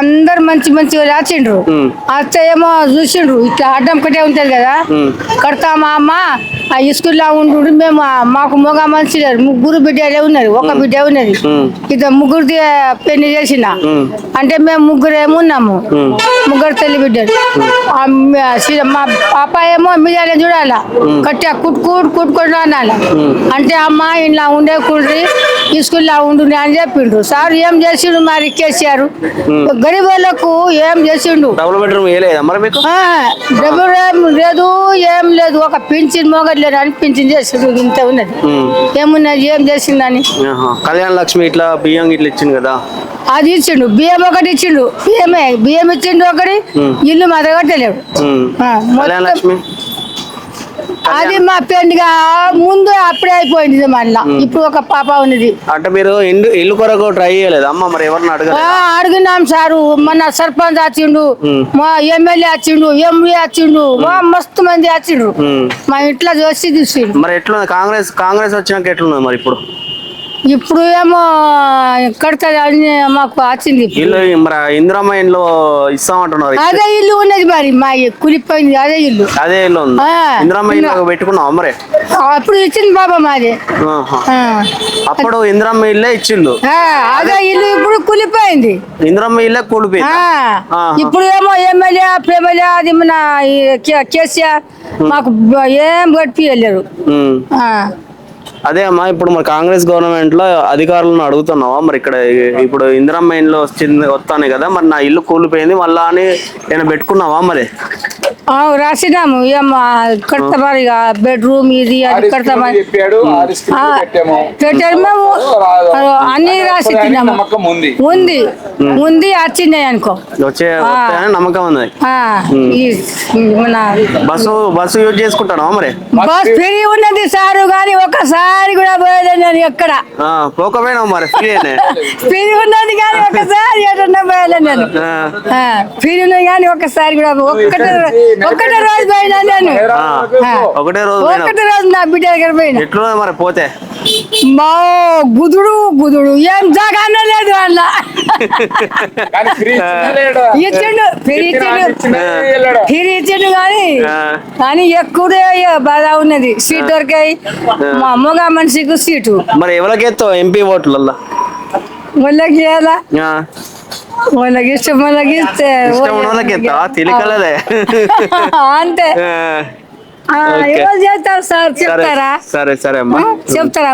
అందరు మంచిగా రాచిండ్రు. అత్త ఏమో చూసిండ్రు ఇట్లా అడ్డం కట్టే ఉంటది కదా, కడతామా అమ్మ ఆ స్కూల్లో ఉండు. మేము మాకు మగ మనిషి లేరు, ముగ్గురు బిడ్డలే ఉన్నారు, ఒక బిడ్డ ఉన్నది. ఇద్దరు ముగ్గురిది పెళ్లి చేసిన అంటే మేము ముగ్గురేమో ఉన్నాము, ముగ్గురు తల్లి బిడ్డలు. మా పాప ఏమో మీడియాలో చూడాలా, కట్టా కుట్టుకుంటూ అనాలి. అంటే అమ్మ ఇలా ఉండే కుడ్రి ఈ స్కూల్లో ఉండు అని చెప్పిండ్రు. సార్ ఏం చేసిండు మరి కేసీఆర్ గరీబ్ వాళ్ళకు ఏం చేసిండు? డబుల్ బెడ్రూమ్ లేదు, ఏం లేదు. ఒక పింఛన్ మోగట్లేదు అని పింఛన్ చేసిండు, ఇంత ఉన్నది. ఏమున్నది, ఏం చేసిందని. కళ్యాణ లక్ష్మి ఇట్లా బియ్యం ఇట్లా ఇచ్చిండు కదా, అది ఇచ్చిండు. బియ్యం ఒకటి ఇచ్చిండు, బియ్యం ఇచ్చిండు ఒకటి. ఇల్లు మాత్రం కట్టలేడు. అది మా పెండుగా ముందు అప్పుడే అయిపోయింది. మళ్ళా ఇప్పుడు ఒక పాప ఉన్నది. అంటే మీరు ఇల్లు కొరకు ట్రై చేయలేదు అమ్మ? మరి ఎవరిని అడిగినాం సారు. మన సర్పంచ్ వచ్చిండు, మా ఎమ్మెల్యే వచ్చిండు, ఎంపీ వచ్చిండు, మస్తు మంది వచ్చిండు. మా ఇంట్లో చూసి చూసిండు. మరి ఎట్లుంది కాంగ్రెస్ వచ్చినాక ఎట్లున్నది మరి ఇప్పుడు ఏమో కడతది అని మాకు వచ్చింది. ఇల్లు మరి ఇందిరమ్మ ఇంట్లో ఇస్తామంటున్నారు. అదే ఇల్లు ఉన్నది మరి, మా కులిపోయింది. అదే ఇల్లు ఉంది. ఇందిరమ్మ ఇల్లు పెట్టుకున్నాం మరి. అప్పుడు ఇచ్చింది బాబా మాది. అప్పుడు ఇందిరమ్మ ఇల్లే ఇచ్చిండు. అదే ఇల్లు ఇప్పుడు కూలిపోయింది. ఇందిరమ్మ ఇల్లే కూలిపోయింది. ఇప్పుడు ఏమో ఎమ్మెల్యే అది మన కేసీఆర్ మాకు ఏం గడిపియలేరు. అదే అమ్మా, ఇప్పుడు మరి కాంగ్రెస్ గవర్నమెంట్ లో అధికారులను అడుగుతున్నావా మరి? ఇక్కడ ఇప్పుడు ఇందిరమ్మ ఇండ్లు వస్తాను కదా, మరి నా ఇల్లు కూలిపోయింది మళ్ళా అని నేను పెట్టుకున్నావా మరి? రాసినాము, కడతామని బెడ్రూమ్ ఇది అది కడతామని పెట్టారు. మేము అన్ని రాసి ఉంది వచ్చినాయి అనుకో, వచ్చే నమ్మకం ఉంది. మన బస్సు యూజ్ చేసుకుంటాను మరి? బస్ ఫ్రీ ఉన్నది సారు, కానీ ఒకసారి కూడా పోయలేదు నేను ఎక్కడ. పోకపోయినా మరి ఫ్రీ ఉన్నది కానీ ఒకసారి ఎటన్నా పోయలేదు నేను. ఫ్రీ ఉన్నది కానీ ఒకసారి కూడా ఒకటే రోజు పోయినా నేను. ఒకటే రోజు నా బిడ్డ దగ్గర పోయినా. ఎట్లా మరి పోతే మా గుదుడు ఏం జాగానే లేదు వాళ్ళ. ఇచ్చిండు కానీ ఎక్కువే బాధ ఉన్నది. సీట్ దొరికాయి, మా అమ్మగా మనిషికి సీటు. మరి ఎవరికి ఎత్తావు ఎంపీ ఓట్లల్లో? వాళ్ళకి వాళ్ళకి ఇష్టం, వాళ్ళకి ఇస్తే తెలియకలదే అంతే. ఎవరు చేస్తారు సార్, చెప్తారా? సరే అమ్మా, చెప్తారా?